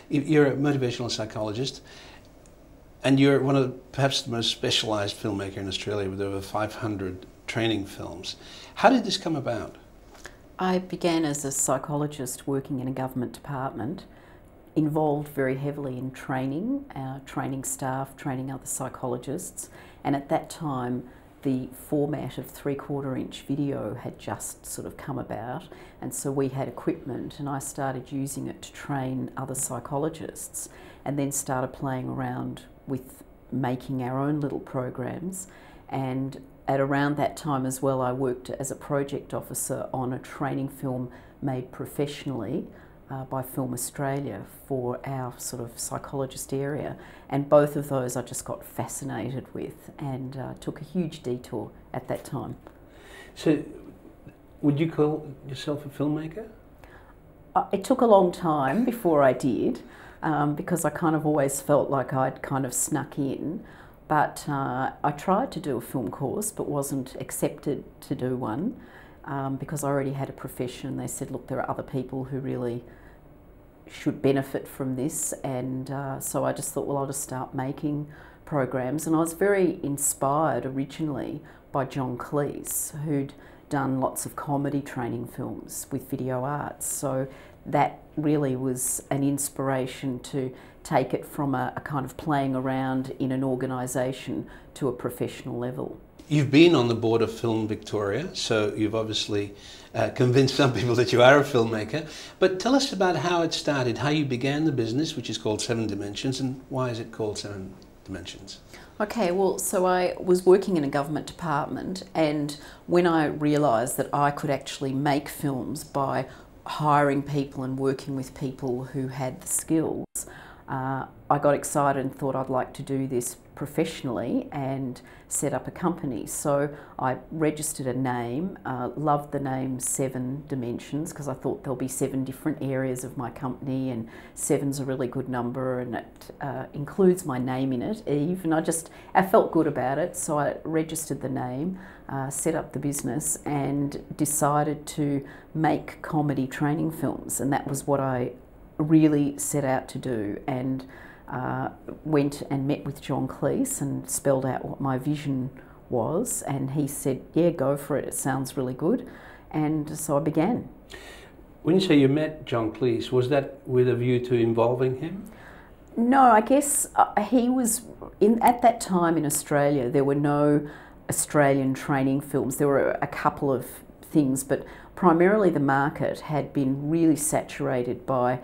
You're a motivational psychologist, and you're one of perhaps the most specialised filmmaker in Australia with over 500 training films. How did this come about? I began as a psychologist working in a government department, involved very heavily in training, training staff, training other psychologists, and at that time the format of 3/4-inch video had just sort of come about, and so we had equipment and I started using it to train other psychologists and then started playing around with making our own little programs. And at around that time as well, I worked as a project officer on a training film made professionally by Film Australia for our sort of psychologist area, and both of those I just got fascinated with and took a huge detour at that time. So, would you call yourself a filmmaker? It took a long time before I did, because I kind of always felt like I'd kind of snuck in. But I tried to do a film course but wasn't accepted to do one because I already had a profession. They said, look, there are other people who really should benefit from this, and so I just thought, well, I'll just start making programs. And I was very inspired originally by John Cleese, who'd done lots of comedy training films with video arts. So that really was an inspiration to take it from a kind of playing around in an organisation to a professional level. You've been on the board of Film Victoria, so you've obviously convinced some people that you are a filmmaker. But tell us about how it started, how you began the business, which is called Seven Dimensions, and why is it called Seven Dimensions? Okay, well, so I was working in a government department, and when I realised that I could actually make films by hiring people and working with people who had the skills, I got excited and thought I'd like to do this professionally and set up a company. So I registered a name, loved the name Seven Dimensions because I thought there'll be 7 different areas of my company, and 7's a really good number, and it includes my name in it, Eve, and I felt good about it. So I registered the name, set up the business and decided to make comedy training films, and that was what I really set out to do, and went and met with John Cleese and spelled out what my vision was, and he said, yeah, go for it, it sounds really good, and so I began. When you say you met John Cleese, was that with a view to involving him? No, I guess he was, at that time in Australia there were no Australian training films. There were a couple of things, but primarily the market had been really saturated by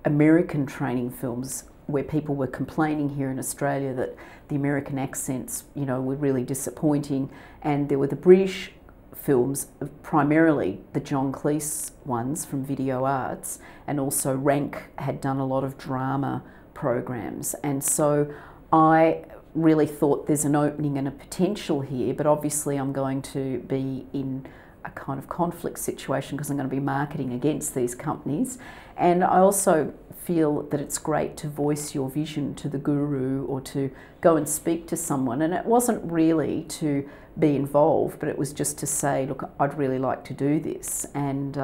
American training films, where people were complaining here in Australia that the American accents, you know, were really disappointing, and there were the British films, primarily the John Cleese ones from Video Arts, and also Rank had done a lot of drama programs, and so I really thought there's an opening and a potential here, but obviously I'm going to be in a kind of conflict situation because I'm going to be marketing against these companies. And I also feel that it's great to voice your vision to the guru or to go and speak to someone. And it wasn't really to be involved, but it was just to say, look, I'd really like to do this. And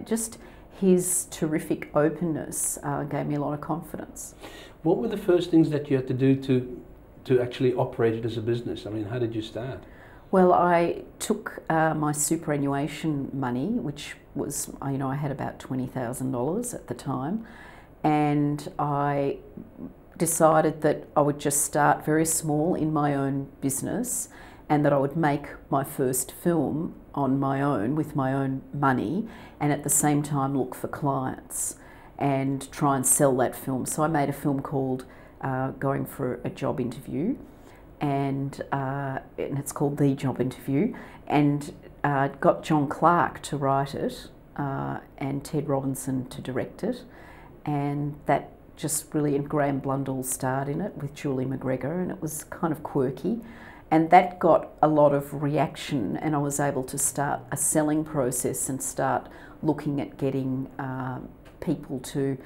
just his terrific openness gave me a lot of confidence. What were the first things that you had to do to actually operate it as a business? I mean, how did you start? Well, I took my superannuation money, which was, you know, I had about $20,000 at the time, and I decided that I would just start very small in my own business, and that I would make my first film on my own with my own money, and at the same time look for clients and try and sell that film. So I made a film called Going for a Job Interview, and it's called The Job Interview, and got John Clark to write it and Ted Robinson to direct it, and that just really, and Graham Blundell starred in it with Julie McGregor, and it was kind of quirky, and that got a lot of reaction, and I was able to start a selling process and start looking at getting people to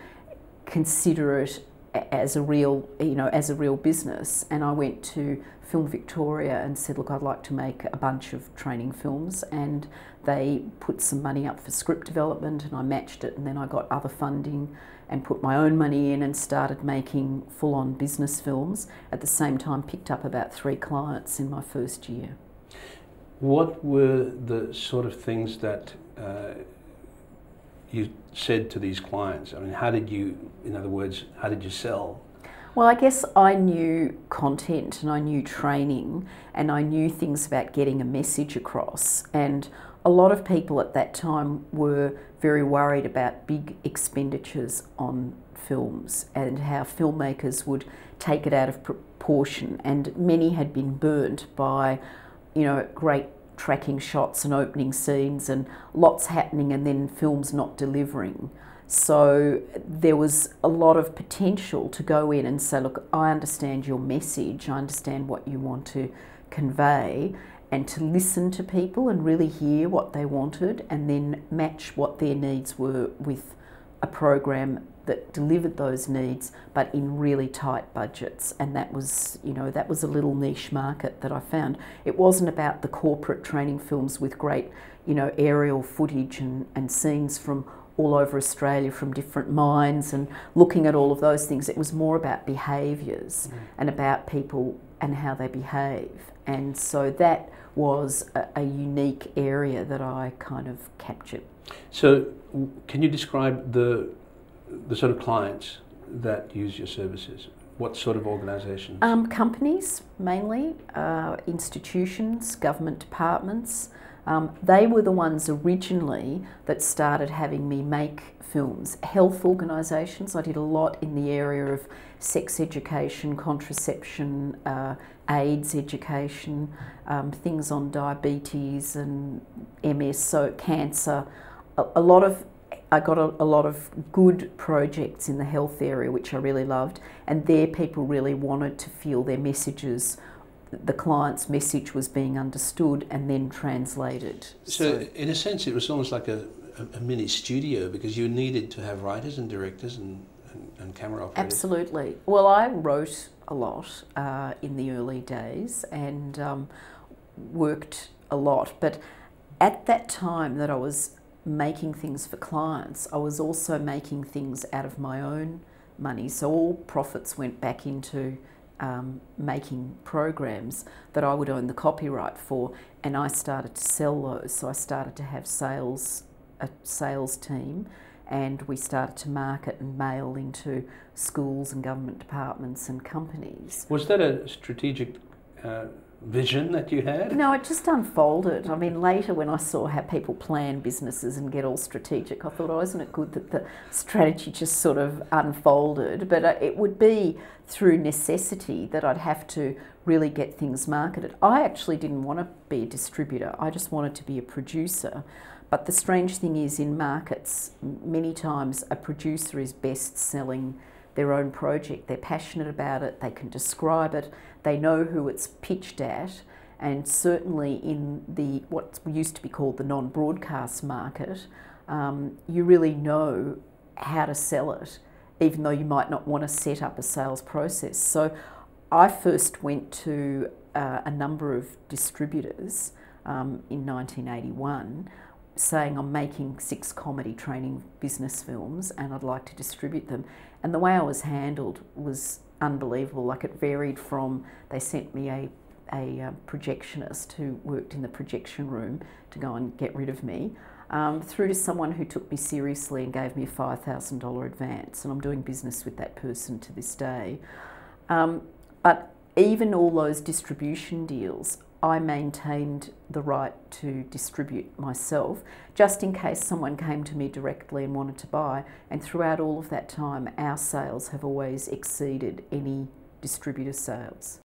consider it as a real, you know, as a real business. And I went to Film Victoria and said, look, I'd like to make a bunch of training films, and they put some money up for script development and I matched it, and then I got other funding and put my own money in and started making full-on business films. At the same time, picked up about 3 clients in my first year. What were the sort of things that you said to these clients? I mean, how did you, in other words, how did you sell? Well, I guess I knew content and I knew training and I knew things about getting a message across, and a lot of people at that time were very worried about big expenditures on films and how filmmakers would take it out of proportion, and many had been burnt by, you know, great tracking shots and opening scenes and lots happening and then films not delivering. So there was a lot of potential to go in and say, look, I understand your message, I understand what you want to convey, and to listen to people and really hear what they wanted and then match what their needs were with a program that delivered those needs but in really tight budgets. And that was, you know, that was a little niche market that I found. It wasn't about the corporate training films with great, you know, aerial footage and scenes from all over Australia from different mines and looking at all of those things. It was more about behaviours and about people and how they behave. And so that was a unique area that I kind of captured. So can you describe the sort of clients that use your services? What sort of organisations? Companies mainly, institutions, government departments. They were the ones originally that started having me make films. Health organisations, I did a lot in the area of sex education, contraception, AIDS education, things on diabetes and MS, so cancer. I got a lot of good projects in the health area, which I really loved, and there people really wanted to feel their messages, the client's message was being understood and then translated. So in a sense it was almost like a mini studio, because you needed to have writers and directors and camera operators. Absolutely. Well, I wrote a lot in the early days and worked a lot, but at that time that I was making things for clients, I was also making things out of my own money, so all profits went back into making programs that I would own the copyright for, and I started to sell those. So I started to have a sales team, and we started to market and mail into schools and government departments and companies. Was that a strategic vision that you had? No, it just unfolded. I mean, later when I saw how people plan businesses and get all strategic, I thought, oh, isn't it good that the strategy just sort of unfolded? But it would be through necessity that I'd have to really get things marketed. I actually didn't want to be a distributor. I just wanted to be a producer. But the strange thing is, in markets, many times a producer is best selling their own project. They're passionate about it, they can describe it, they know who it's pitched at, and certainly in the what used to be called the non-broadcast market, you really know how to sell it, even though you might not want to set up a sales process. So I first went to a number of distributors in 1981 saying, I'm making 6 comedy training business films and I'd like to distribute them. And the way I was handled was unbelievable. Like, it varied from, they sent me a projectionist who worked in the projection room to go and get rid of me, through to someone who took me seriously and gave me a $5,000 advance, and I'm doing business with that person to this day. But even all those distribution deals, I maintained the right to distribute myself, just in case someone came to me directly and wanted to buy. And throughout all of that time, our sales have always exceeded any distributor sales.